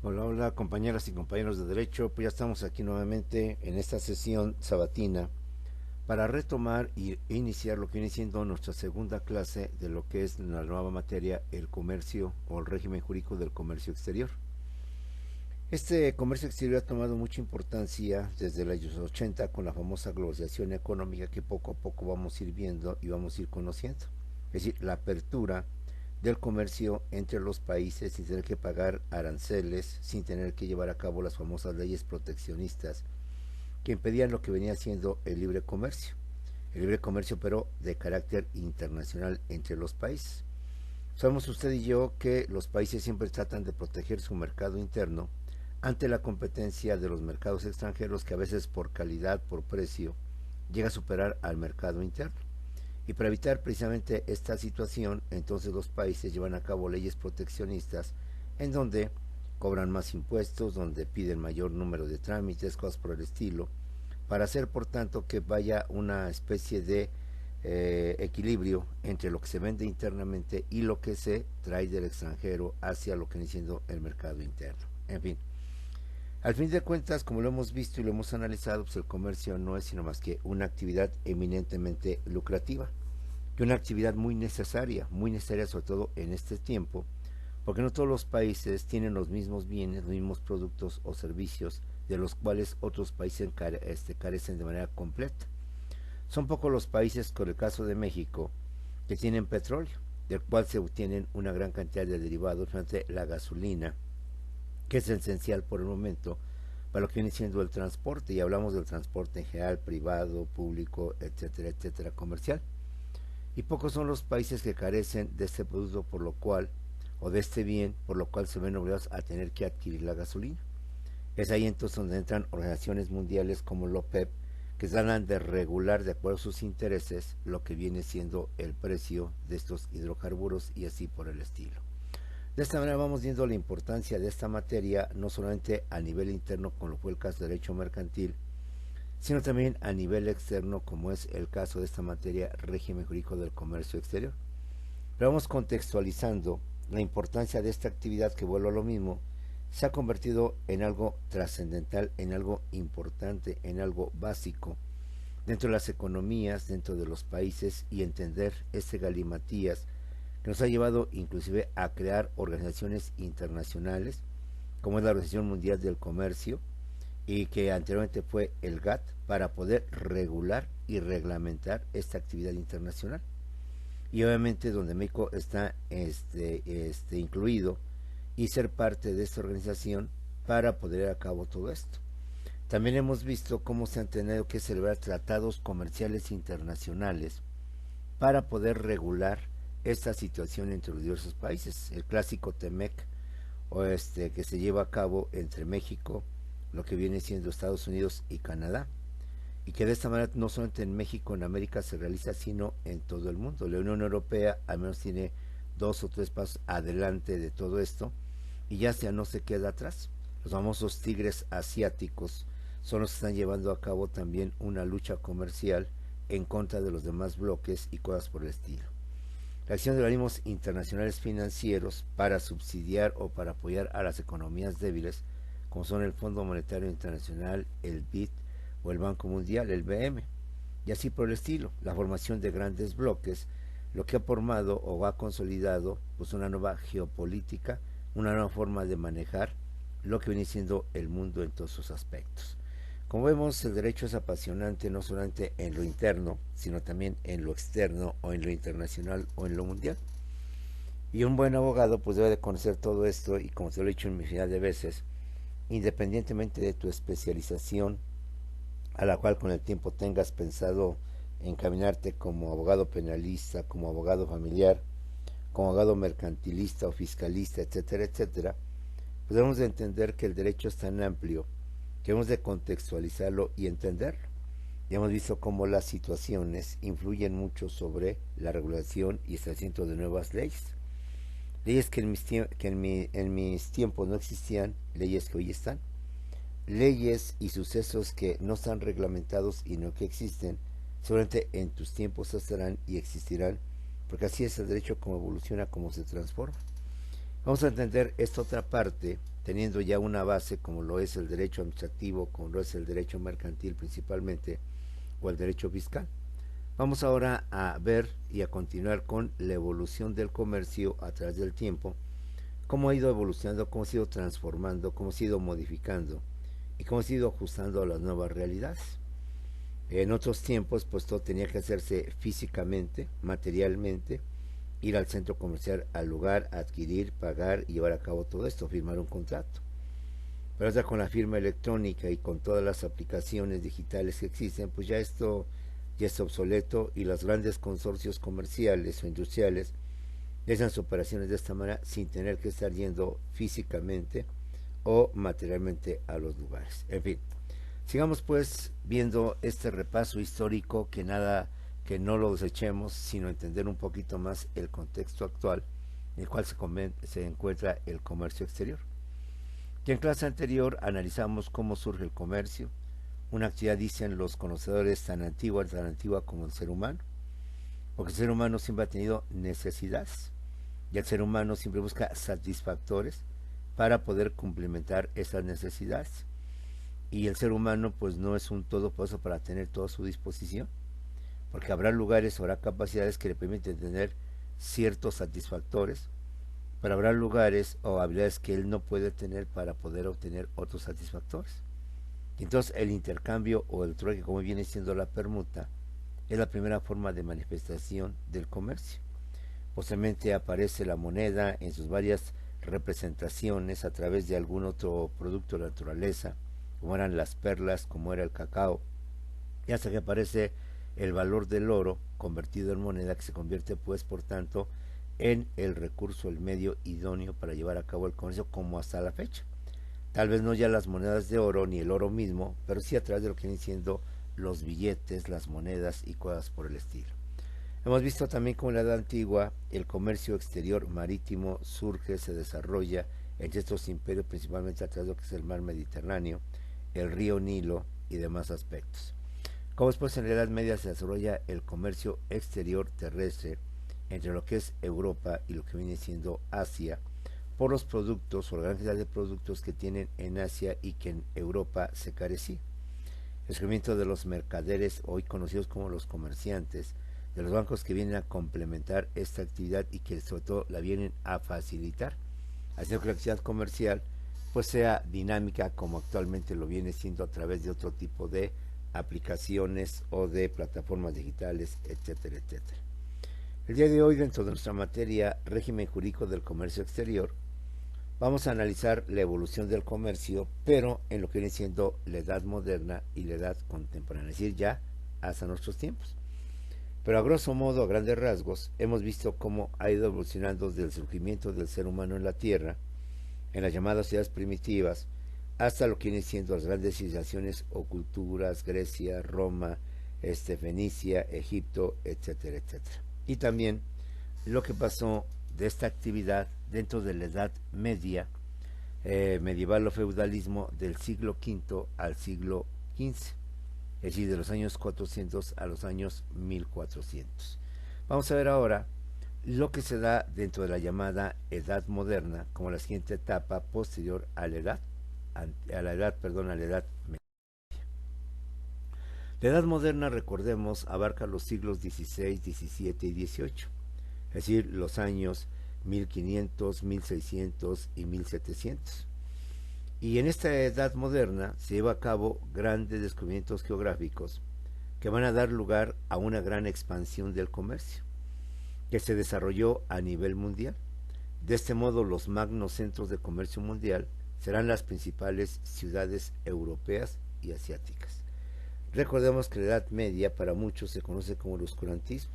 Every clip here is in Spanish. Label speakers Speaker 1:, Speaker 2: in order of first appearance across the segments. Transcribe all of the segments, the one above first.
Speaker 1: Hola, hola compañeras y compañeros de Derecho, pues ya estamos aquí nuevamente en esta sesión sabatina para retomar e iniciar lo que viene siendo nuestra segunda clase de lo que es la nueva materia, el comercio o el régimen jurídico del comercio exterior. Este comercio exterior ha tomado mucha importancia desde los años 80 con la famosa globalización económica que poco a poco vamos a ir viendo y vamos a ir conociendo. Es decir, la apertura del comercio entre los países sin tener que pagar aranceles, sin tener que llevar a cabo las famosas leyes proteccionistas que impedían lo que venía siendo el libre comercio. El libre comercio pero de carácter internacional entre los países. Sabemos usted y yo que los países siempre tratan de proteger su mercado interno ante la competencia de los mercados extranjeros que a veces por calidad, por precio, llega a superar al mercado interno. Y para evitar precisamente esta situación, entonces los países llevan a cabo leyes proteccionistas en donde cobran más impuestos, donde piden mayor número de trámites, cosas por el estilo, para hacer por tanto que vaya una especie de equilibrio entre lo que se vende internamente y lo que se trae del extranjero hacia lo que viene siendo el mercado interno. En fin, al fin de cuentas, como lo hemos visto y lo hemos analizado, pues el comercio no es sino más que una actividad eminentemente lucrativa y una actividad muy necesaria sobre todo en este tiempo, porque no todos los países tienen los mismos bienes, los mismos productos o servicios de los cuales otros países carecen de manera completa. Son pocos los países, con el caso de México, que tienen petróleo, del cual se obtienen una gran cantidad de derivados, frente la gasolina, que es esencial por el momento para lo que viene siendo el transporte, y hablamos del transporte en general, privado, público, etcétera, etcétera, comercial. Y pocos son los países que carecen de este producto, por lo cual, o de este bien, por lo cual se ven obligados a tener que adquirir la gasolina. Es ahí entonces donde entran organizaciones mundiales como la OPEP, que tratan de regular de acuerdo a sus intereses lo que viene siendo el precio de estos hidrocarburos y así por el estilo. De esta manera vamos viendo la importancia de esta materia, no solamente a nivel interno, como lo fue el caso de derecho mercantil, sino también a nivel externo, como es el caso de esta materia, régimen jurídico del comercio exterior. Pero vamos contextualizando la importancia de esta actividad, que vuelvo a lo mismo, se ha convertido en algo trascendental, en algo importante, en algo básico dentro de las economías, dentro de los países, y entender este galimatías que nos ha llevado inclusive a crear organizaciones internacionales como es la Organización Mundial del Comercio, y que anteriormente fue el GATT, para poder regular y reglamentar esta actividad internacional. Y obviamente donde México está incluido, y ser parte de esta organización para poder llevar a cabo todo esto. También hemos visto cómo se han tenido que celebrar tratados comerciales internacionales para poder regular esta situación entre los diversos países. El clásico TEMEC, que se lleva a cabo entre México, lo que viene siendo Estados Unidos y Canadá, y que de esta manera no solamente en México, en América se realiza, sino en todo el mundo. La Unión Europea al menos tiene dos o tres pasos adelante de todo esto, y ya sea no se queda atrás. Los famosos tigres asiáticos son los que están llevando a cabo también una lucha comercial en contra de los demás bloques y cosas por el estilo. La acción de organismos internacionales financieros para subsidiar o para apoyar a las economías débiles, como son el Fondo Monetario Internacional, el BID, o el Banco Mundial, el BM, y así por el estilo. La formación de grandes bloques, lo que ha formado o ha consolidado pues una nueva geopolítica, una nueva forma de manejar lo que viene siendo el mundo en todos sus aspectos. Como vemos, el derecho es apasionante no solamente en lo interno, sino también en lo externo, o en lo internacional, o en lo mundial. Y un buen abogado pues debe de conocer todo esto, y como te lo he dicho en infinidad de veces, independientemente de tu especialización, a la cual con el tiempo tengas pensado encaminarte, como abogado penalista, como abogado familiar, como abogado mercantilista o fiscalista, etcétera, etcétera, pues debemos de entender que el derecho es tan amplio que hemos de contextualizarlo y entenderlo. Ya hemos visto cómo las situaciones influyen mucho sobre la regulación y establecimiento de nuevas leyes. Leyes que en mis tiempos no existían, leyes que hoy están. Leyes y sucesos que no están reglamentados y no que existen, solamente en tus tiempos estarán y existirán, porque así es el derecho, como evoluciona, como se transforma. Vamos a entender esta otra parte teniendo ya una base como lo es el derecho administrativo, como lo es el derecho mercantil principalmente, o el derecho fiscal. Vamos ahora a ver y a continuar con la evolución del comercio a través del tiempo, cómo ha ido evolucionando, cómo se ha ido transformando, cómo se ha ido modificando y cómo se ha ido ajustando a las nuevas realidades. En otros tiempos, pues todo tenía que hacerse físicamente, materialmente, ir al centro comercial, al lugar, adquirir, pagar y llevar a cabo todo esto, firmar un contrato. Pero ahora con la firma electrónica y con todas las aplicaciones digitales que existen, pues ya esto ya es obsoleto y los grandes consorcios comerciales o industriales realizan sus operaciones de esta manera sin tener que estar yendo físicamente o materialmente a los lugares. En fin, sigamos pues viendo este repaso histórico que no lo desechemos, sino entender un poquito más el contexto actual en el cual se encuentra el comercio exterior. Y en clase anterior analizamos cómo surge el comercio, una actividad, dicen los conocedores, tan antigua como el ser humano, porque el ser humano siempre ha tenido necesidades y el ser humano siempre busca satisfactores para poder cumplimentar esas necesidades. Y el ser humano pues no es un todopoderoso para tener todo a su disposición, porque habrá lugares, habrá capacidades que le permiten tener ciertos satisfactores, pero habrá lugares o habilidades que él no puede tener para poder obtener otros satisfactores. Y entonces el intercambio o el trueque, como viene siendo la permuta, es la primera forma de manifestación del comercio. Posteriormente aparece la moneda en sus varias representaciones a través de algún otro producto de la naturaleza, como eran las perlas, como era el cacao, y hasta que aparece el valor del oro convertido en moneda, que se convierte pues por tanto en el recurso, el medio idóneo para llevar a cabo el comercio, como hasta la fecha. Tal vez no ya las monedas de oro ni el oro mismo, pero sí a través de lo que vienen siendo los billetes, las monedas y cosas por el estilo. Hemos visto también cómo en la Edad Antigua el comercio exterior marítimo surge, se desarrolla entre estos imperios, principalmente a través de lo que es el mar Mediterráneo, el río Nilo y demás aspectos. Como después en la Edad Media se desarrolla el comercio exterior terrestre entre lo que es Europa y lo que viene siendo Asia, por los productos o la gran cantidad de productos que tienen en Asia y que en Europa se carecía. El surgimiento de los mercaderes, hoy conocidos como los comerciantes, de los bancos que vienen a complementar esta actividad y que sobre todo la vienen a facilitar, haciendo que la actividad comercial pues sea dinámica como actualmente lo viene siendo a través de otro tipo de aplicaciones o de plataformas digitales, etcétera, etcétera. El día de hoy, dentro de nuestra materia régimen jurídico del comercio exterior, vamos a analizar la evolución del comercio, pero en lo que viene siendo la edad moderna y la edad contemporánea, es decir, ya hasta nuestros tiempos. Pero a grosso modo, a grandes rasgos, hemos visto cómo ha ido evolucionando desde el surgimiento del ser humano en la Tierra, en las llamadas ciudades primitivas, hasta lo que vienen siendo las grandes civilizaciones o culturas, Grecia, Roma, Fenicia, Egipto, etcétera, etcétera. Y también lo que pasó de esta actividad dentro de la Edad Media, medieval o feudalismo del siglo V al siglo XV, es decir, de los años 400 a los años 1400. Vamos a ver ahora lo que se da dentro de la llamada Edad Moderna como la siguiente etapa posterior a la Edad Media. La Edad Moderna, recordemos, abarca los siglos XVI, XVII y XVIII, es decir, los años 1500, 1600 y 1700. Y en esta Edad Moderna se lleva a cabo grandes descubrimientos geográficos que van a dar lugar a una gran expansión del comercio, que se desarrolló a nivel mundial. De este modo, los magnos centros de comercio mundial serán las principales ciudades europeas y asiáticas. Recordemos que la Edad Media para muchos se conoce como el oscurantismo.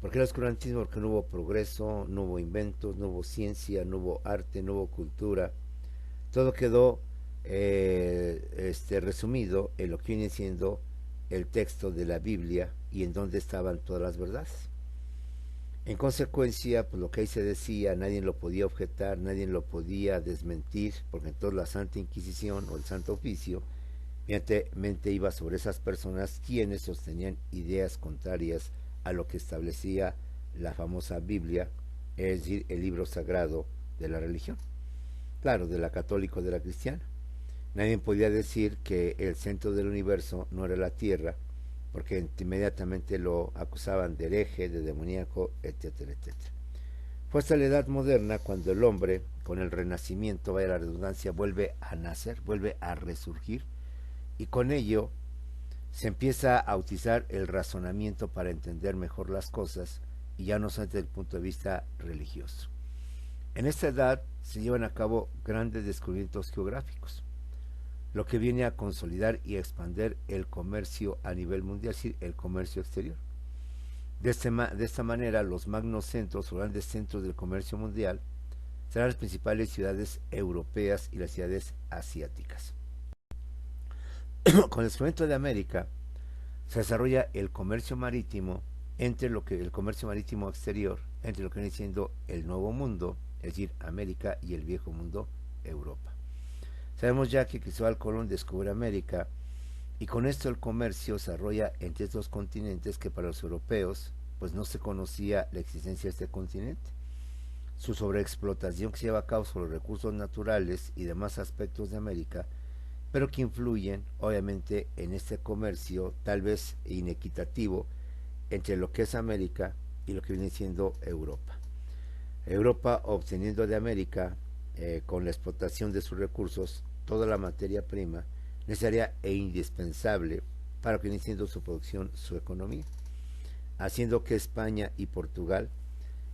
Speaker 1: ¿Por qué el oscurantismo? Porque no hubo progreso, no hubo inventos, no hubo ciencia, no hubo arte, no hubo cultura. Todo quedó resumido en lo que viene siendo el texto de la Biblia y en donde estaban todas las verdades. En consecuencia, pues lo que ahí se decía, nadie lo podía objetar, nadie lo podía desmentir, porque entonces la Santa Inquisición o el Santo Oficio evidentemente iba sobre esas personas quienes sostenían ideas contrarias a lo que establecía la famosa Biblia, es decir, el libro sagrado de la religión. claro, de la católica o de la cristiana. Nadie podía decir que el centro del universo no era la Tierra, porque inmediatamente lo acusaban de hereje, de demoníaco, etcétera, etcétera. Fue hasta la Edad Moderna cuando el hombre, con el renacimiento, vaya la redundancia, vuelve a nacer, vuelve a resurgir, y con ello se empieza a utilizar el razonamiento para entender mejor las cosas, y ya no solamente desde el punto de vista religioso. En esta edad se llevan a cabo grandes descubrimientos geográficos, lo que viene a consolidar y expandir el comercio a nivel mundial, es decir, el comercio exterior. De esta manera, los magnos centros o grandes centros del comercio mundial serán las principales ciudades europeas y las ciudades asiáticas. Con el descubrimiento de América, se desarrolla el comercio marítimo entre lo que el comercio marítimo exterior, entre lo que viene siendo el Nuevo Mundo, es decir, América, y el Viejo Mundo, Europa. Sabemos ya que Cristóbal Colón descubre América, y con esto el comercio se desarrolla entre estos continentes que para los europeos pues no se conocía la existencia de este continente. Su sobreexplotación que se lleva a cabo sobre los recursos naturales y demás aspectos de América, pero que influyen obviamente en este comercio tal vez inequitativo entre lo que es América y lo que viene siendo Europa. Europa obteniendo de América, con la explotación de sus recursos, toda la materia prima necesaria e indispensable para lo que viene siendo su producción, su economía, haciendo que España y Portugal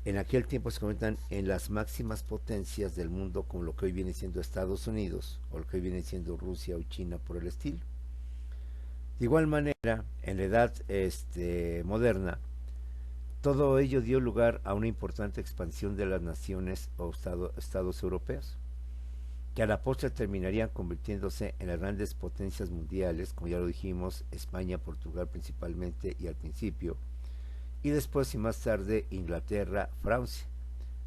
Speaker 1: en aquel tiempo se conviertan en las máximas potencias del mundo, como lo que hoy viene siendo Estados Unidos o lo que hoy viene siendo Rusia o China por el estilo. De igual manera, en la edad moderna, todo ello dio lugar a una importante expansión de las naciones o estados europeos, que a la postre terminarían convirtiéndose en las grandes potencias mundiales, como ya lo dijimos, España, Portugal principalmente y al principio, y después y más tarde Inglaterra, Francia,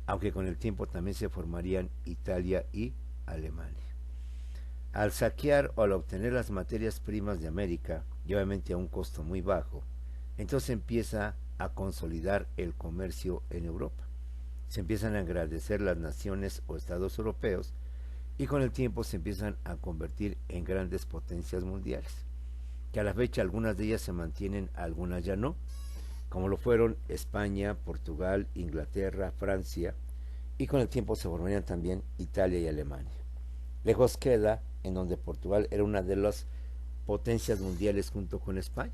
Speaker 1: aunque con el tiempo también se formarían Italia y Alemania. Al saquear o al obtener las materias primas de América, y obviamente a un costo muy bajo, entonces empieza a consolidar el comercio en Europa. Se empiezan a engrandecer las naciones o estados europeos, y con el tiempo se empiezan a convertir en grandes potencias mundiales, que a la fecha algunas de ellas se mantienen, algunas ya no, como lo fueron España, Portugal, Inglaterra, Francia, y con el tiempo se formarían también Italia y Alemania. Lejos queda en donde Portugal era una de las potencias mundiales junto con España,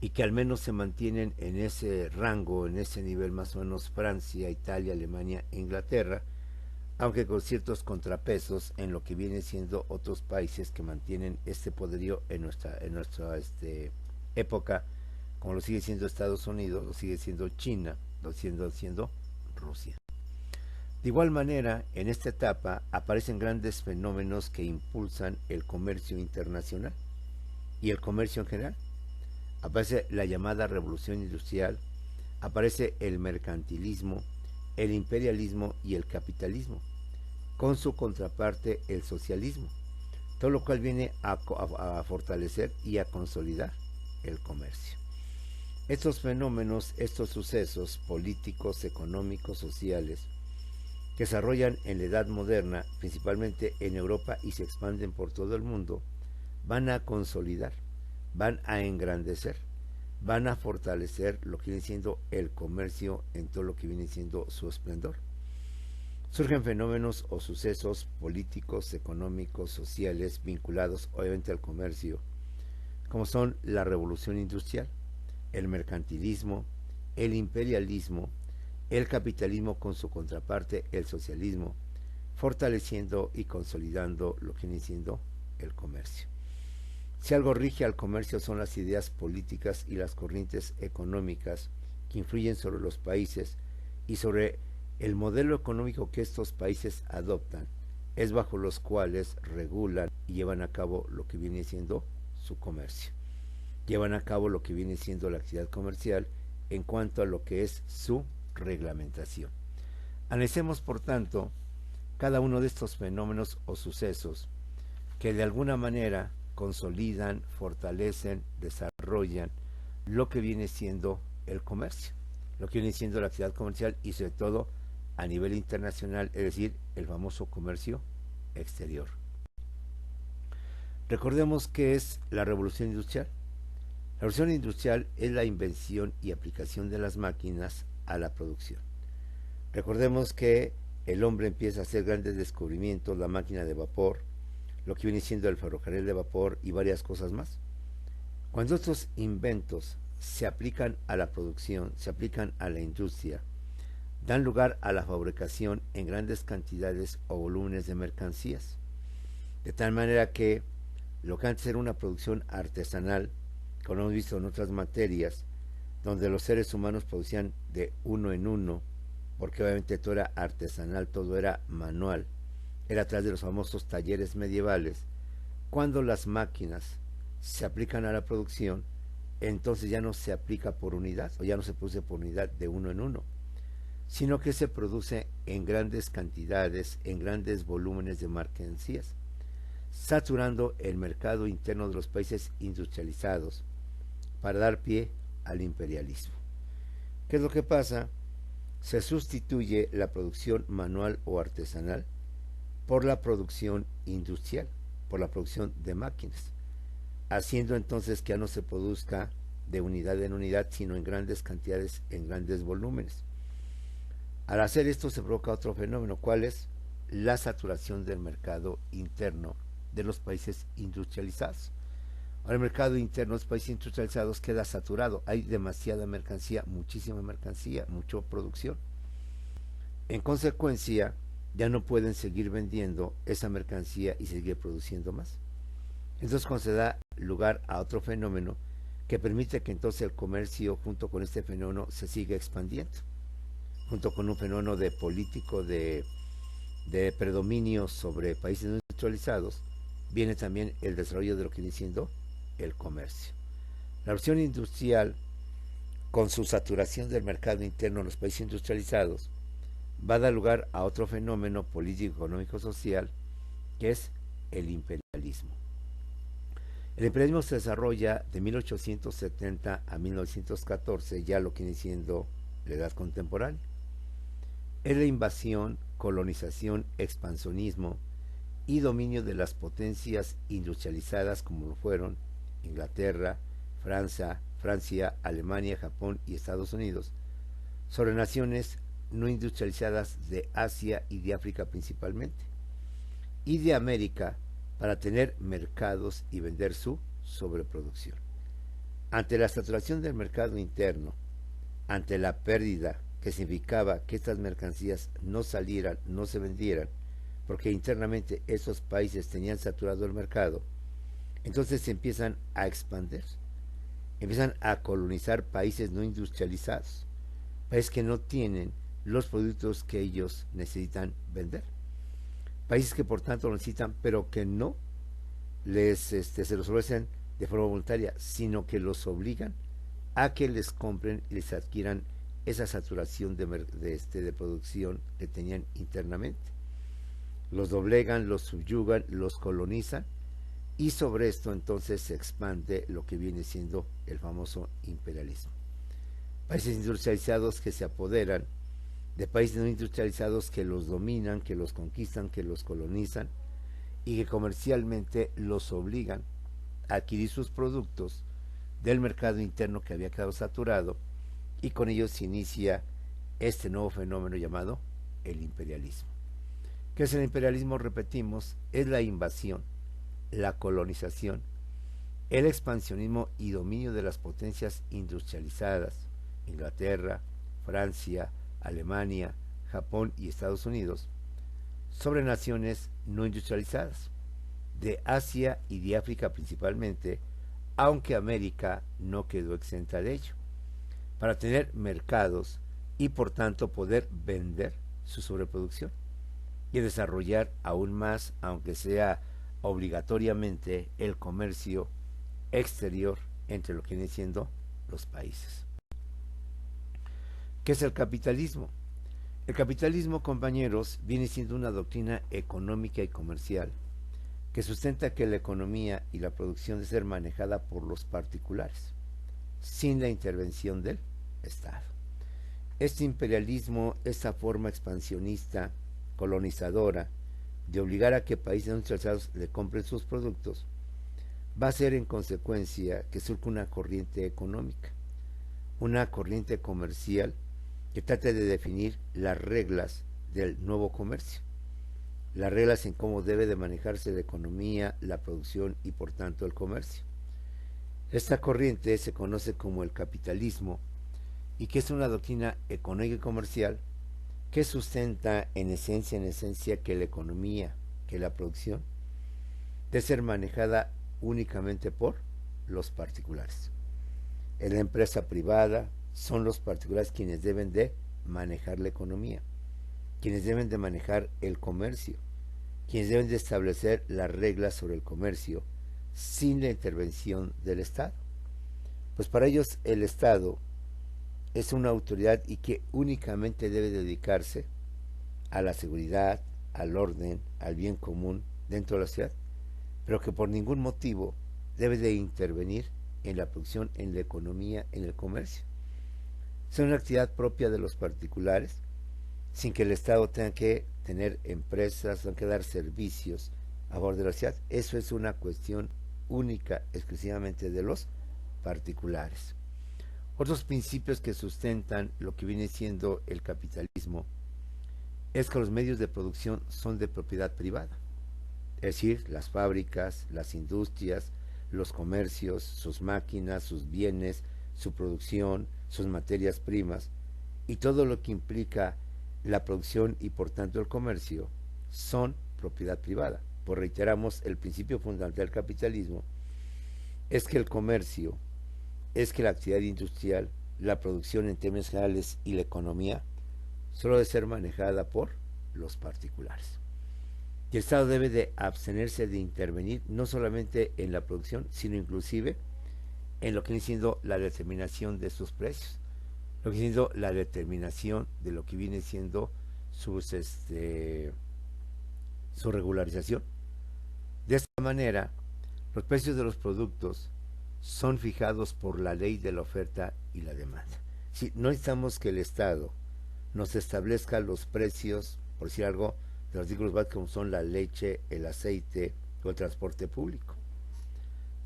Speaker 1: y que al menos se mantienen en ese rango, en ese nivel más o menos Francia, Italia, Alemania e Inglaterra, aunque con ciertos contrapesos en lo que viene siendo otros países que mantienen este poderío en nuestra época, como lo sigue siendo Estados Unidos, lo sigue siendo China, lo sigue siendo Rusia. De igual manera, en esta etapa aparecen grandes fenómenos que impulsan el comercio internacional y el comercio en general. Aparece la llamada revolución industrial, aparece el mercantilismo, el imperialismo y el capitalismo, con su contraparte el socialismo, todo lo cual viene a fortalecer y a consolidar el comercio. Estos fenómenos, estos sucesos políticos, económicos, sociales, que se desarrollan en la Edad Moderna, principalmente en Europa y se expanden por todo el mundo, van a consolidar, van a engrandecer, van a fortalecer lo que viene siendo el comercio en todo lo que viene siendo su esplendor. Surgen fenómenos o sucesos políticos, económicos, sociales, vinculados obviamente al comercio, como son la revolución industrial, el mercantilismo, el imperialismo, el capitalismo con su contraparte, el socialismo, fortaleciendo y consolidando lo que viene siendo el comercio. Si algo rige al comercio son las ideas políticas y las corrientes económicas que influyen sobre los países y sobre el modelo económico que estos países adoptan, es bajo los cuales regulan y llevan a cabo lo que viene siendo su comercio. Llevan a cabo lo que viene siendo la actividad comercial en cuanto a lo que es su reglamentación. Analicemos, por tanto, cada uno de estos fenómenos o sucesos que de alguna manera consolidan, fortalecen, desarrollan lo que viene siendo el comercio, lo que viene siendo la actividad comercial y sobre todo a nivel internacional, es decir, el famoso comercio exterior. Recordemos que es la revolución industrial. La revolución industrial es la invención y aplicación de las máquinas a la producción. Recordemos que el hombre empieza a hacer grandes descubrimientos, la máquina de vapor, lo que viene siendo el ferrocarril de vapor y varias cosas más. Cuando estos inventos se aplican a la producción, se aplican a la industria, dan lugar a la fabricación en grandes cantidades o volúmenes de mercancías. De tal manera que lo que antes era una producción artesanal, como hemos visto en otras materias, donde los seres humanos producían de uno en uno, porque obviamente todo era artesanal, todo era manual, era a través de los famosos talleres medievales. Cuando las máquinas se aplican a la producción, entonces ya no se aplica por unidad, o ya no se produce por unidad de uno en uno, sino que se produce en grandes cantidades, en grandes volúmenes de mercancías, saturando el mercado interno de los países industrializados para dar pie al imperialismo. ¿Qué es lo que pasa? Se sustituye la producción manual o artesanal por la producción industrial, por la producción de máquinas, haciendo entonces que ya no se produzca de unidad en unidad, sino en grandes cantidades, en grandes volúmenes. Al hacer esto se provoca otro fenómeno, ¿cuál es? La saturación del mercado interno de los países industrializados. Ahora el mercado interno de los países industrializados queda saturado, hay demasiada mercancía, muchísima mercancía, mucha producción. En consecuencia, ya no pueden seguir vendiendo esa mercancía y seguir produciendo más. Entonces cuando se da lugar a otro fenómeno que permite que entonces el comercio junto con este fenómeno se siga expandiendo, junto con un fenómeno de político de predominio sobre países industrializados, viene también el desarrollo de lo que viene siendo el comercio. La revolución industrial, con su saturación del mercado interno en los países industrializados, va a dar lugar a otro fenómeno político, económico, social, que es el imperialismo. El imperialismo se desarrolla de 1870 a 1914, ya lo que viene siendo la edad contemporánea. Es la invasión, colonización, expansionismo y dominio de las potencias industrializadas como lo fueron Inglaterra, Francia, Alemania, Japón y Estados Unidos, sobre naciones no industrializadas de Asia y de África principalmente, y de América, para tener mercados y vender su sobreproducción. Ante la saturación del mercado interno, ante la pérdida que significaba que estas mercancías no salieran, no se vendieran, porque internamente esos países tenían saturado el mercado, entonces se empiezan a expandir, empiezan a colonizar países no industrializados, países que no tienen los productos que ellos necesitan vender, países que por tanto lo necesitan, pero que no se los ofrecen de forma voluntaria, sino que los obligan a que les compren y les adquieran esa saturación de producción que tenían internamente. Los doblegan, los subyugan, los colonizan, y sobre esto entonces se expande lo que viene siendo el famoso imperialismo. Países industrializados que se apoderan de países no industrializados, que los dominan, que los conquistan, que los colonizan y que comercialmente los obligan a adquirir sus productos del mercado interno que había quedado saturado, y con ello se inicia este nuevo fenómeno llamado el imperialismo. ¿Qué es el imperialismo? Repetimos, es la invasión, la colonización, el expansionismo y dominio de las potencias industrializadas, Inglaterra, Francia, Alemania, Japón y Estados Unidos, sobre naciones no industrializadas, de Asia y de África principalmente, aunque América no quedó exenta de ello, para tener mercados y por tanto poder vender su sobreproducción y desarrollar aún más, aunque sea obligatoriamente, el comercio exterior entre lo que vienen siendo los países. ¿Qué es el capitalismo? El capitalismo, compañeros, viene siendo una doctrina económica y comercial que sustenta que la economía y la producción debe ser manejada por los particulares, sin la intervención del Estado. Este imperialismo, esa forma expansionista, colonizadora, de obligar a que países industrializados le compren sus productos, va a ser en consecuencia que surja una corriente económica, una corriente comercial que trate de definir las reglas del nuevo comercio, las reglas en cómo debe de manejarse la economía, la producción y por tanto el comercio. Esta corriente se conoce como el capitalismo y que es una doctrina económica y comercial que sustenta en esencia que la economía, que la producción, debe ser manejada únicamente por los particulares. En la empresa privada son los particulares quienes deben de manejar la economía, quienes deben de manejar el comercio, quienes deben de establecer las reglas sobre el comercio sin la intervención del Estado. Pues para ellos el Estado es una autoridad y que únicamente debe dedicarse a la seguridad, al orden, al bien común dentro de la ciudad, pero que por ningún motivo debe de intervenir en la producción, en la economía, en el comercio. Es una actividad propia de los particulares, sin que el Estado tenga que tener empresas, tenga que dar servicios a favor de la ciudad. Eso es una cuestión única, exclusivamente de los particulares. Otros principios que sustentan lo que viene siendo el capitalismo es que los medios de producción son de propiedad privada, es decir, las fábricas, las industrias, los comercios, sus máquinas, sus bienes, su producción, sus materias primas y todo lo que implica la producción y por tanto el comercio son propiedad privada. Pues reiteramos, el principio fundamental del capitalismo es que el comercio, es que la actividad industrial, la producción en términos generales y la economía solo debe ser manejada por los particulares. Y el Estado debe de abstenerse de intervenir no solamente en la producción, sino inclusive en lo que viene siendo la determinación de sus precios, lo que viene siendo la determinación de lo que viene siendo su regularización. De esta manera, los precios de los productos son fijados por la ley de la oferta y la demanda. Si no necesitamos que el Estado nos establezca los precios, por decir algo, de los artículos básicos como son la leche, el aceite o el transporte público,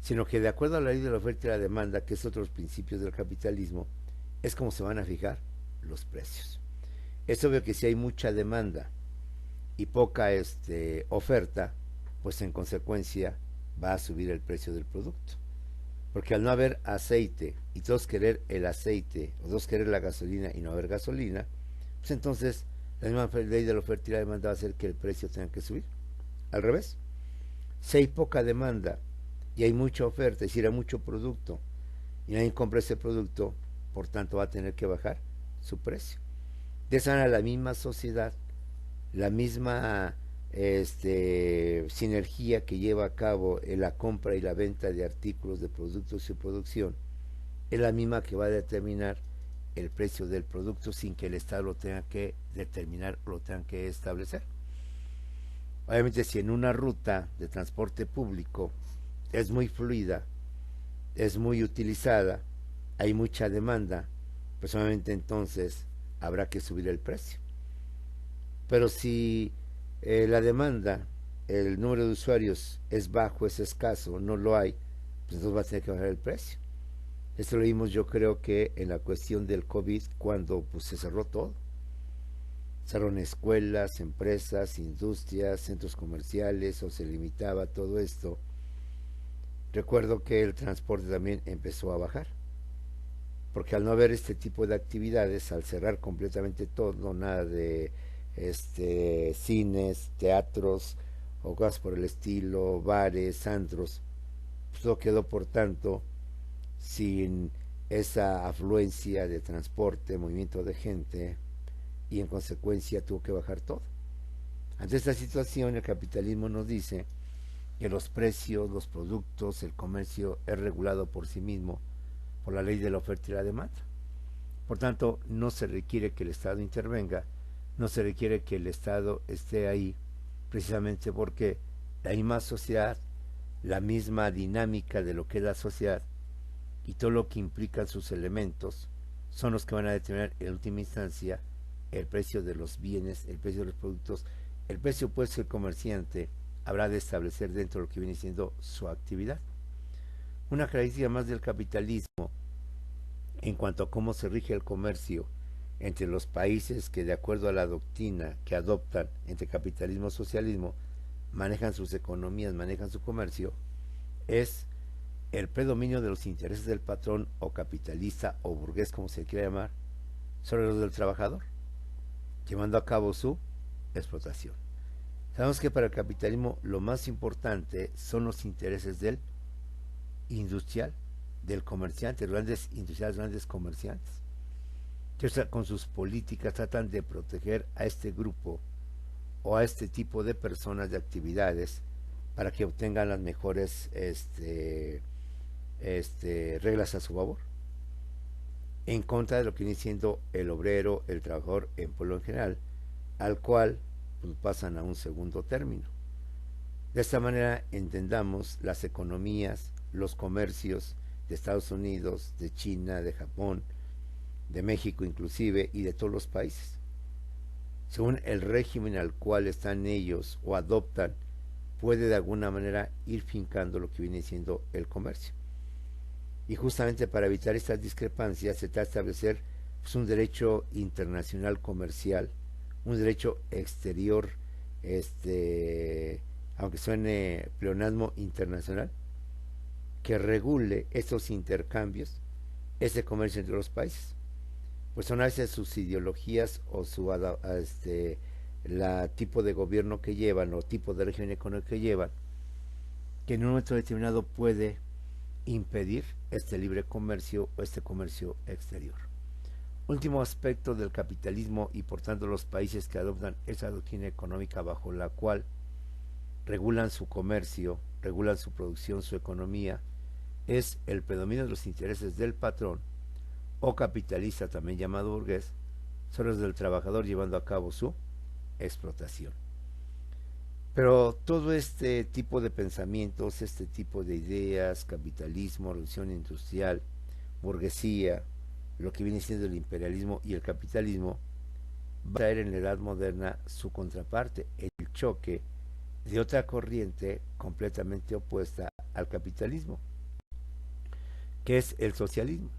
Speaker 1: sino que de acuerdo a la ley de la oferta y la demanda, que es otro de los principios del capitalismo, es como se van a fijar los precios. Es obvio que si hay mucha demanda y poca oferta, pues en consecuencia va a subir el precio del producto. Porque al no haber aceite y todos querer el aceite o todos querer la gasolina y no haber gasolina, pues entonces la misma ley de la oferta y la demanda va a hacer que el precio tenga que subir. Al revés, si hay poca demanda y hay mucha oferta, es decir, hay mucho producto y nadie compra ese producto, por tanto va a tener que bajar su precio. De esa manera la misma sociedad, la misma sinergia que lleva a cabo en la compra y la venta de artículos, de productos y producción, es la misma que va a determinar el precio del producto sin que el Estado lo tenga que determinar o lo tenga que establecer. Obviamente, si en una ruta de transporte público es muy fluida, es muy utilizada, hay mucha demanda, pues obviamente entonces habrá que subir el precio. Pero si la demanda, el número de usuarios es bajo, es escaso, no lo hay, pues entonces va a tener que bajar el precio. Esto lo vimos yo creo que en la cuestión del COVID, cuando pues se cerró todo. Cerraron escuelas, empresas, industrias, centros comerciales, o se limitaba todo esto. Recuerdo que el transporte también empezó a bajar, porque al no haber este tipo de actividades, al cerrar completamente todo, nada de cines, teatros o cosas por el estilo, bares, antros, pues todo quedó por tanto sin esa afluencia de transporte, movimiento de gente, y en consecuencia tuvo que bajar todo. Ante esta situación, el capitalismo nos dice que los precios, los productos, el comercio es regulado por sí mismo, por la ley de la oferta y la demanda. Por tanto, no se requiere que el Estado intervenga, no se requiere que el Estado esté ahí, precisamente porque la misma sociedad, la misma dinámica de lo que es la sociedad y todo lo que implican sus elementos, son los que van a determinar en última instancia el precio de los bienes, el precio de los productos, el precio pues que el comerciante habrá de establecer dentro de lo que viene siendo su actividad. Una característica más del capitalismo en cuanto a cómo se rige el comercio entre los países que de acuerdo a la doctrina que adoptan entre capitalismo y socialismo manejan sus economías, manejan su comercio, es el predominio de los intereses del patrón o capitalista o burgués, como se quiera llamar, sobre los del trabajador, llevando a cabo su explotación. Sabemos que para el capitalismo lo más importante son los intereses del industrial, del comerciante, grandes industriales, grandes comerciantes, que con sus políticas tratan de proteger a este grupo o a este tipo de personas, de actividades, para que obtengan las mejores reglas a su favor, en contra de lo que viene siendo el obrero, el trabajador en pueblo en general, al cual pues, pasan a un segundo término. De esta manera entendamos las economías, los comercios de Estados Unidos, de China, de Japón, de México inclusive, y de todos los países. Según el régimen al cual están ellos o adoptan, puede de alguna manera ir fincando lo que viene siendo el comercio. Y justamente para evitar estas discrepancias se trata de establecer pues, un derecho internacional comercial, un derecho exterior, aunque suene pleonasmo, internacional, que regule estos intercambios, este comercio entre los países. Pues son a veces sus ideologías o su la tipo de gobierno que llevan o tipo de régimen económico que llevan, que en un momento determinado puede impedir este libre comercio o este comercio exterior. Último aspecto del capitalismo y por tanto los países que adoptan esa doctrina económica bajo la cual regulan su comercio, regulan su producción, su economía, es el predominio de los intereses del patrón o capitalista, también llamado burgués, sobre los del trabajador llevando a cabo su explotación. Pero todo este tipo de pensamientos, este tipo de ideas, capitalismo, revolución industrial, burguesía, lo que viene siendo el imperialismo y el capitalismo, va a traer en la edad moderna su contraparte, el choque de otra corriente completamente opuesta al capitalismo, que es el socialismo.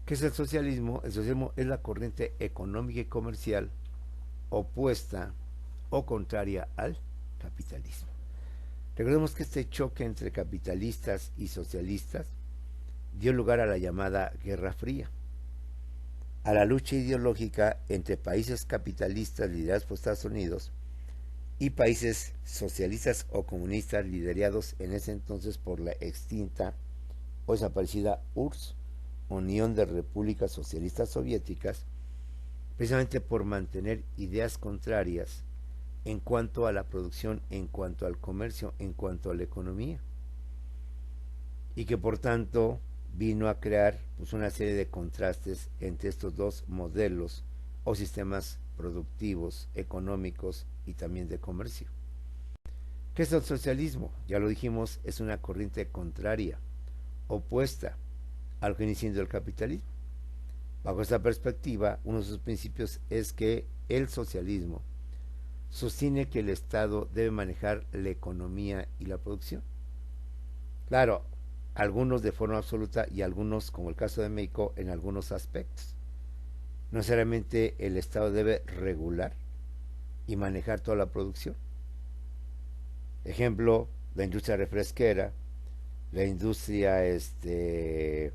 Speaker 1: ¿Qué es el socialismo? El socialismo es la corriente económica y comercial opuesta o contraria al capitalismo. Recordemos que este choque entre capitalistas y socialistas dio lugar a la llamada Guerra Fría, a la lucha ideológica entre países capitalistas liderados por Estados Unidos y países socialistas o comunistas liderados en ese entonces por la extinta o desaparecida URSS, Unión de Repúblicas Socialistas Soviéticas, precisamente por mantener ideas contrarias en cuanto a la producción, en cuanto al comercio, en cuanto a la economía, y que por tanto vino a crear pues, una serie de contrastes entre estos dos modelos o sistemas productivos, económicos y también de comercio. ¿Qué es el socialismo? Ya lo dijimos, es una corriente contraria, opuesta a lo que viene siendo el capitalismo. Bajo esta perspectiva, uno de sus principios es que el socialismo sostiene que el Estado debe manejar la economía y la producción. Claro, algunos de forma absoluta y algunos, como el caso de México, en algunos aspectos. No necesariamente el Estado debe regular y manejar toda la producción. Ejemplo, la industria refresquera, la industria de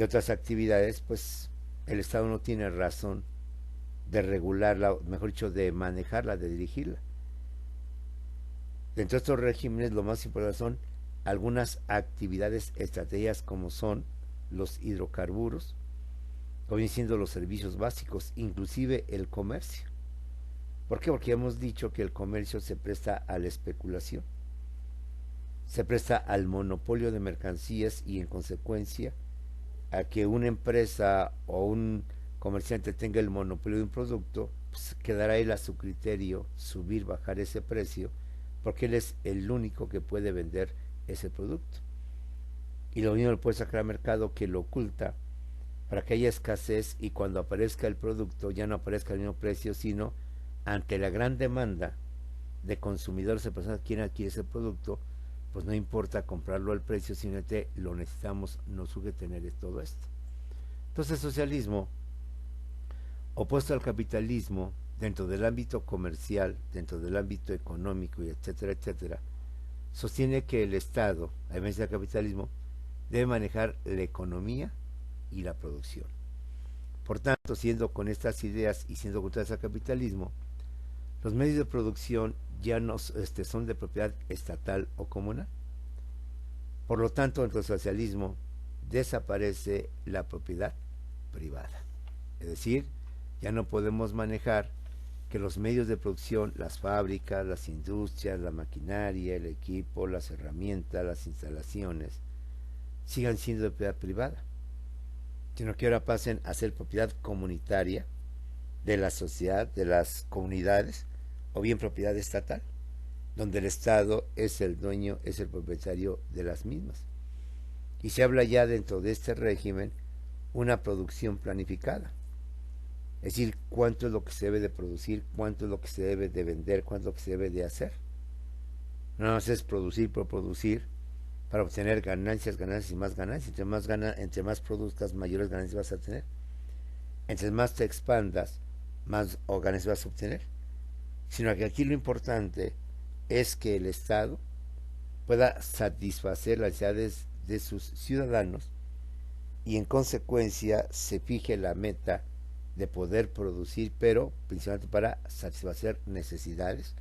Speaker 1: otras actividades, pues el Estado no tiene razón de regularla, mejor dicho, de manejarla, de dirigirla. Dentro de estos regímenes lo más importante son algunas actividades estratégicas como son los hidrocarburos, como vienen siendo los servicios básicos, inclusive el comercio. ¿Por qué? Porque hemos dicho que el comercio se presta a la especulación, se presta al monopolio de mercancías y en consecuencia a que una empresa o un comerciante tenga el monopolio de un producto, pues quedará él a su criterio subir, bajar ese precio, porque él es el único que puede vender ese producto. Y lo mismo lo puede sacar al mercado que lo oculta para que haya escasez y cuando aparezca el producto ya no aparezca al mismo precio, sino ante la gran demanda de consumidores de personas que quieren adquirir ese producto, pues no importa comprarlo al precio, simplemente lo necesitamos, nos urge tener todo esto. Entonces el socialismo, opuesto al capitalismo, dentro del ámbito comercial, dentro del ámbito económico, y etcétera, etcétera, sostiene que el Estado, a diferencia del capitalismo, debe manejar la economía y la producción. Por tanto, siendo con estas ideas y siendo contrarias al capitalismo, los medios de producción ya no son de propiedad estatal o comunal. Por lo tanto, dentro del socialismo desaparece la propiedad privada. Es decir, ya no podemos manejar que los medios de producción, las fábricas, las industrias, la maquinaria, el equipo, las herramientas, las instalaciones, sigan siendo de propiedad privada, sino que ahora pasen a ser propiedad comunitaria de la sociedad, de las comunidades, o bien propiedad estatal, donde el Estado es el dueño, es el propietario de las mismas. Y se habla ya dentro de este régimen una producción planificada. Es decir, cuánto es lo que se debe de producir, cuánto es lo que se debe de vender, cuánto es lo que se debe de hacer. No más es producir por producir para obtener ganancias, ganancias y más ganancias. Entre más produzcas, mayores ganancias vas a tener. Entre más te expandas, más ganancias vas a obtener. Sino que aquí lo importante es que el Estado pueda satisfacer las necesidades de sus ciudadanos y en consecuencia se fije la meta de poder producir, pero principalmente para satisfacer necesidades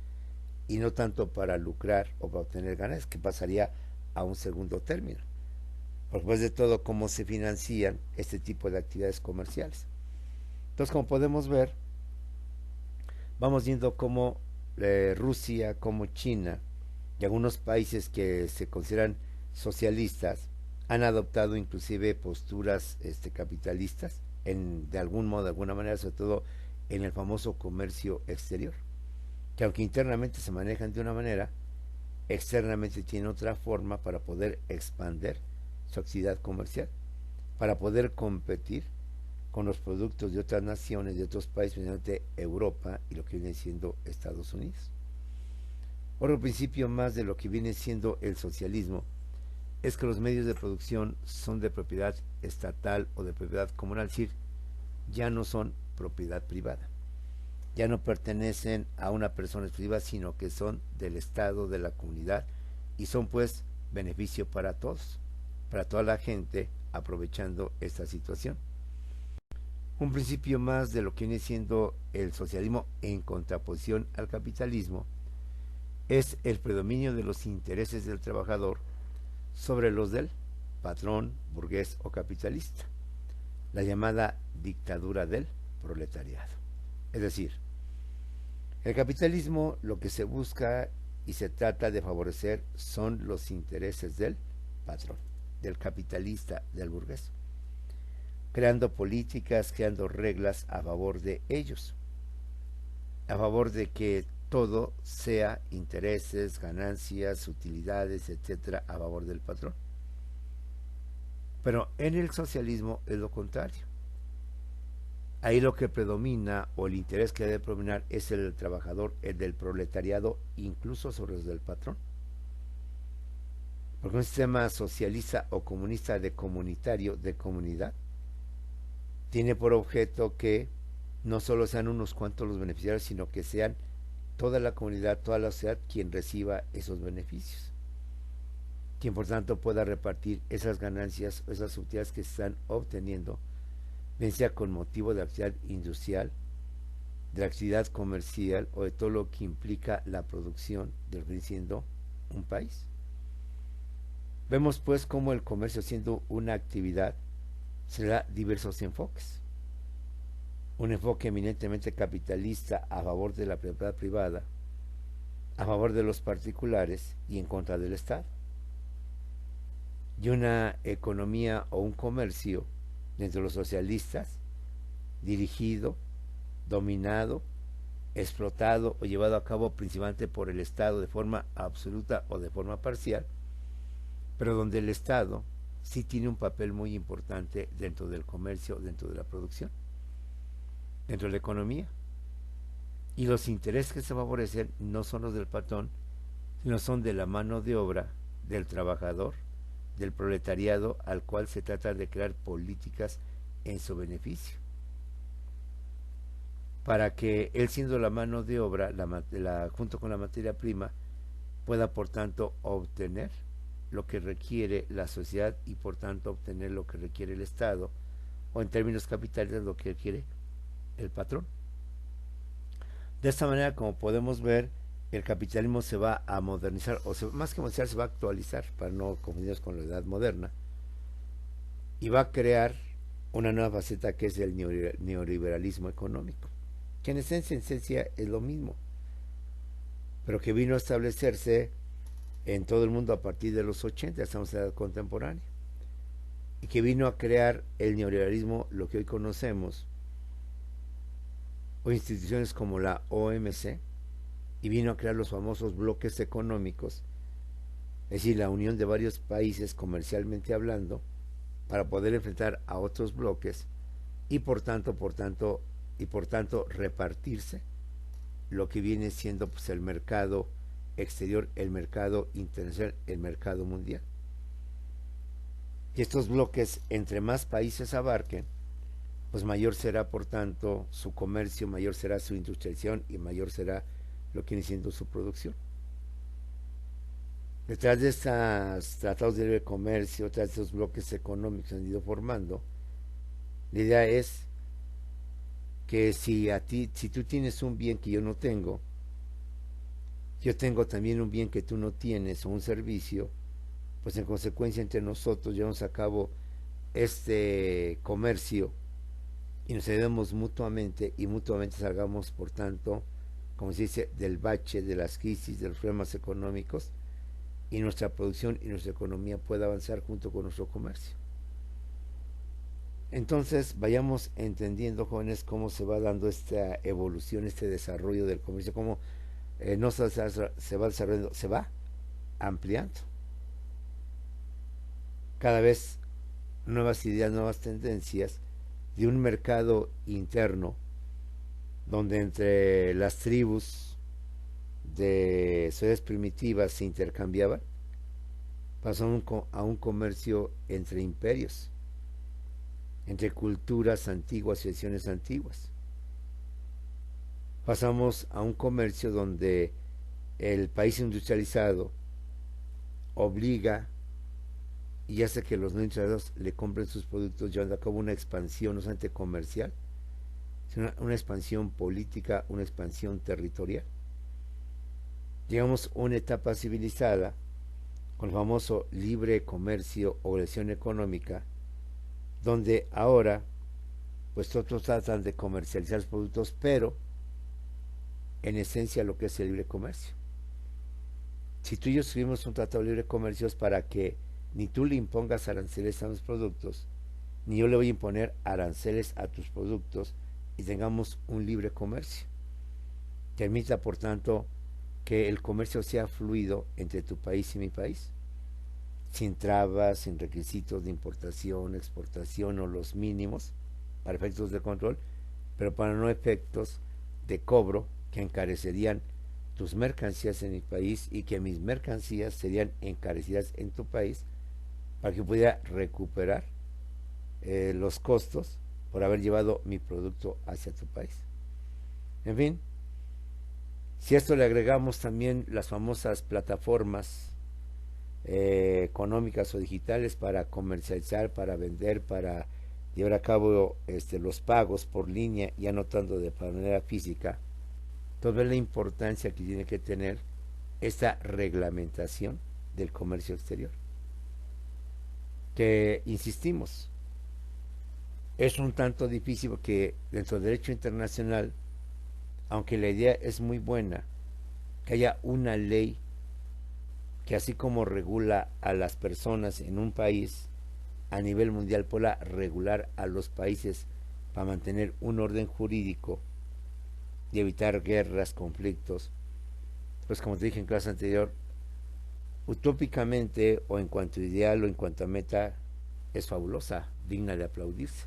Speaker 1: y no tanto para lucrar o para obtener ganancias, que pasaría a un segundo término. Porque después de todo, ¿cómo se financian este tipo de actividades comerciales? Entonces, como podemos ver, vamos viendo cómo Rusia, como China y algunos países que se consideran socialistas han adoptado inclusive posturas capitalistas de algún modo, de alguna manera, sobre todo en el famoso comercio exterior, que aunque internamente se manejan de una manera, externamente tienen otra forma para poder expandir su actividad comercial, para poder competir con los productos de otras naciones, de otros países, principalmente Europa y lo que viene siendo Estados Unidos. Otro principio más de lo que viene siendo el socialismo es que los medios de producción son de propiedad estatal o de propiedad comunal, es decir, ya no son propiedad privada, ya no pertenecen a una persona exclusiva, sino que son del Estado, de la comunidad, y son pues beneficio para todos, para toda la gente, aprovechando esta situación. Un principio más de lo que viene siendo el socialismo en contraposición al capitalismo es el predominio de los intereses del trabajador sobre los del patrón, burgués o capitalista, la llamada dictadura del proletariado. Es decir, el capitalismo lo que se busca y se trata de favorecer son los intereses del patrón, del capitalista, del burgués, creando políticas, creando reglas a favor de ellos, a favor de que todo sea intereses, ganancias, utilidades, etcétera, a favor del patrón. Pero en el socialismo es lo contrario. Ahí lo que predomina, o el interés que debe predominar, es el del trabajador, el del proletariado, incluso sobre los del patrón. Porque un sistema socialista o comunista de comunitario, de comunidad, tiene por objeto que no solo sean unos cuantos los beneficiarios, sino que sean toda la comunidad, toda la sociedad quien reciba esos beneficios, quien por tanto pueda repartir esas ganancias o esas utilidades que se están obteniendo, bien sea con motivo de la actividad industrial, de la actividad comercial o de todo lo que implica la producción de lo que viene siendo un país. Vemos pues cómo el comercio, siendo una actividad, se le da diversos enfoques. Un enfoque eminentemente capitalista a favor de la propiedad privada, a favor de los particulares y en contra del Estado. Y una economía o un comercio dentro de los socialistas, dirigido, dominado, explotado o llevado a cabo principalmente por el Estado de forma absoluta o de forma parcial, pero donde el Estado sí tiene un papel muy importante dentro del comercio, dentro de la producción, dentro de la economía. Y los intereses que se favorecen no son los del patrón, sino son de la mano de obra, del trabajador, del proletariado, al cual se trata de crear políticas en su beneficio, para que él, siendo la mano de obra, junto con la materia prima, pueda por tanto obtener lo que requiere la sociedad y por tanto obtener lo que requiere el Estado, o en términos capitales lo que requiere el patrón. De esta manera, como podemos ver, el capitalismo se va a modernizar, más que modernizar, se va a actualizar, para no confundirnos con la edad moderna, y va a crear una nueva faceta que es el neoliberalismo económico, que en esencia es lo mismo, pero que vino a establecerse en todo el mundo a partir de los 80, estamos en la edad contemporánea, y que vino a crear el neoliberalismo, lo que hoy conocemos, o instituciones como la OMC, y vino a crear los famosos bloques económicos, es decir, la unión de varios países comercialmente hablando, para poder enfrentar a otros bloques y por tanto repartirse lo que viene siendo pues el mercado exterior, el mercado internacional, el mercado mundial. Y estos bloques, entre más países abarquen, pues mayor será por tanto su comercio, mayor será su industrialización y mayor será lo que viene siendo su producción. Detrás de estos tratados de libre comercio, detrás de estos bloques económicos que se han ido formando, la idea es que si tú tienes un bien que yo no tengo, yo tengo también un bien que tú no tienes o un servicio, pues en consecuencia entre nosotros llevamos a cabo este comercio y nos ayudemos mutuamente y mutuamente salgamos, por tanto, como se dice, del bache, de las crisis, de los problemas económicos, y nuestra producción y nuestra economía pueda avanzar junto con nuestro comercio. Entonces vayamos entendiendo, jóvenes, cómo se va dando esta evolución, este desarrollo del comercio, cómo no se va desarrollando, se va ampliando. Cada vez nuevas ideas, nuevas tendencias de un mercado interno donde entre las tribus de sociedades primitivas se intercambiaban, pasó a un comercio entre imperios, entre culturas antiguas y civilizaciones antiguas. Pasamos a un comercio donde el país industrializado obliga y hace que los no industrializados le compren sus productos, llevando a cabo una expansión no solamente comercial, sino una expansión política, una expansión territorial. Llegamos a una etapa civilizada con el famoso libre comercio o relación económica, donde ahora pues todos tratan de comercializar los productos, pero en esencia lo que es el libre comercio. Si tú y yo escribimos un tratado de libre comercio es para que ni tú le impongas aranceles a los productos, ni yo le voy a imponer aranceles a tus productos, y tengamos un libre comercio. Permita, por tanto, que el comercio sea fluido entre tu país y mi país, sin trabas, sin requisitos de importación, exportación o los mínimos para efectos de control, pero para no efectos de cobro que encarecerían tus mercancías en mi país y que mis mercancías serían encarecidas en tu país, para que pudiera recuperar los costos por haber llevado mi producto hacia tu país. En fin, si a esto le agregamos también las famosas plataformas económicas o digitales para comercializar, para vender, para llevar a cabo los pagos por línea y anotando de manera física, toda la importancia que tiene que tener esta reglamentación del comercio exterior, que insistimos, es un tanto difícil porque dentro del derecho internacional, aunque la idea es muy buena, que haya una ley que así como regula a las personas en un país, a nivel mundial pueda regular a los países para mantener un orden jurídico y evitar guerras, conflictos. Pues como te dije en clase anterior, utópicamente o en cuanto a ideal o en cuanto a meta, es fabulosa, digna de aplaudirse.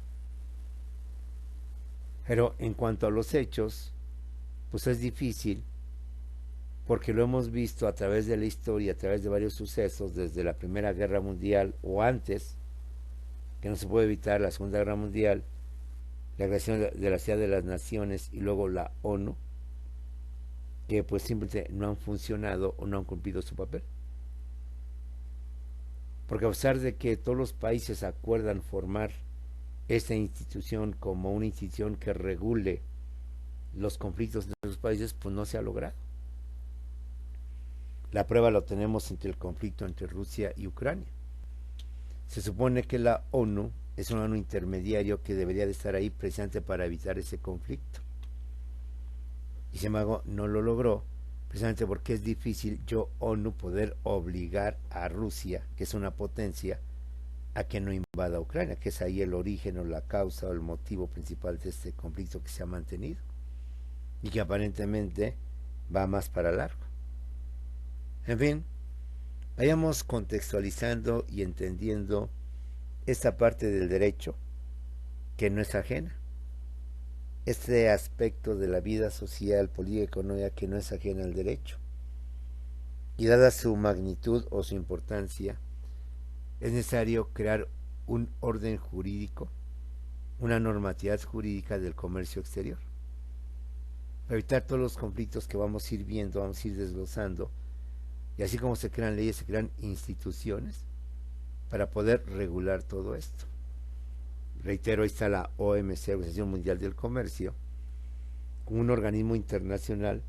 Speaker 1: Pero en cuanto a los hechos, pues es difícil, porque lo hemos visto a través de la historia, a través de varios sucesos, desde la Primera Guerra Mundial o antes, que no se puede evitar la Segunda Guerra Mundial, la creación de la Ciudad de las Naciones y luego la ONU, que pues simplemente no han funcionado o no han cumplido su papel. Porque a pesar de que todos los países acuerdan formar esta institución como una institución que regule los conflictos de los países, pues no se ha logrado. La prueba lo tenemos entre el conflicto entre Rusia y Ucrania. Se supone que la ONU es un órgano intermediario que debería de estar ahí precisamente para evitar ese conflicto. Y sin embargo no lo logró, precisamente porque es difícil yo, ONU, poder obligar a Rusia, que es una potencia, a que no invada Ucrania, que es ahí el origen o la causa o el motivo principal de este conflicto que se ha mantenido y que aparentemente va más para largo. En fin, vayamos contextualizando y entendiendo esta parte del derecho que no es ajena, este aspecto de la vida social, política y económica que no es ajena al derecho. Y dada su magnitud o su importancia, es necesario crear un orden jurídico, una normatividad jurídica del comercio exterior, para evitar todos los conflictos que vamos a ir viendo, vamos a ir desglosando, y así como se crean leyes, se crean instituciones para poder regular todo esto. Reitero, ahí está la OMC, Organización Mundial del Comercio, como un organismo internacional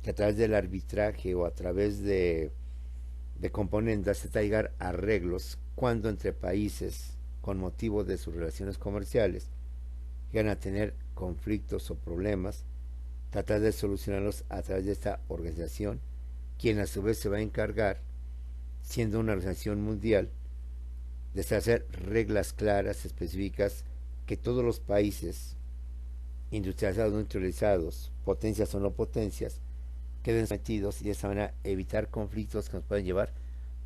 Speaker 1: que a través del arbitraje o a través de componendas se traigan arreglos cuando entre países, con motivo de sus relaciones comerciales, llegan a tener conflictos o problemas, tratar de solucionarlos a través de esta organización, quien a su vez se va a encargar, siendo una organización mundial, de establecer reglas claras, específicas, que todos los países, industrializados o no industrializados, potencias o no potencias, queden sometidos y de esa manera evitar conflictos que nos pueden llevar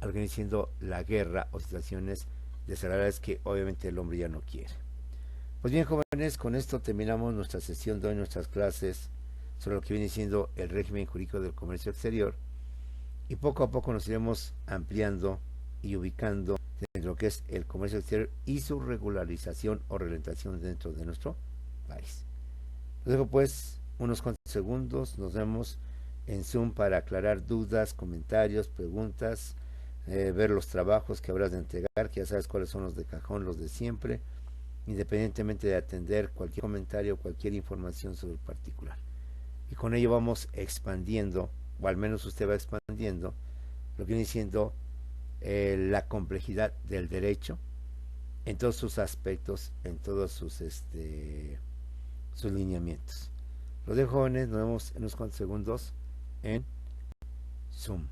Speaker 1: a lo que viene siendo la guerra o situaciones desagradables que obviamente el hombre ya no quiere. Pues bien, jóvenes, con esto terminamos nuestra sesión de hoy, nuestras clases sobre lo que viene siendo el régimen jurídico del comercio exterior, y poco a poco nos iremos ampliando y ubicando en lo que es el comercio exterior y su regularización o reglamentación dentro de nuestro país. Los dejo pues unos cuantos segundos, nos vemos en Zoom para aclarar dudas, comentarios, preguntas, ver los trabajos que habrás de entregar, que ya sabes cuáles son los de cajón, los de siempre, independientemente de atender cualquier comentario, cualquier información sobre el particular. Y con ello vamos expandiendo, o al menos usted va expandiendo, lo que viene siendo la complejidad del derecho en todos sus aspectos, en todos sus lineamientos. Los dejo, jóvenes, nos vemos en unos cuantos segundos en Zoom.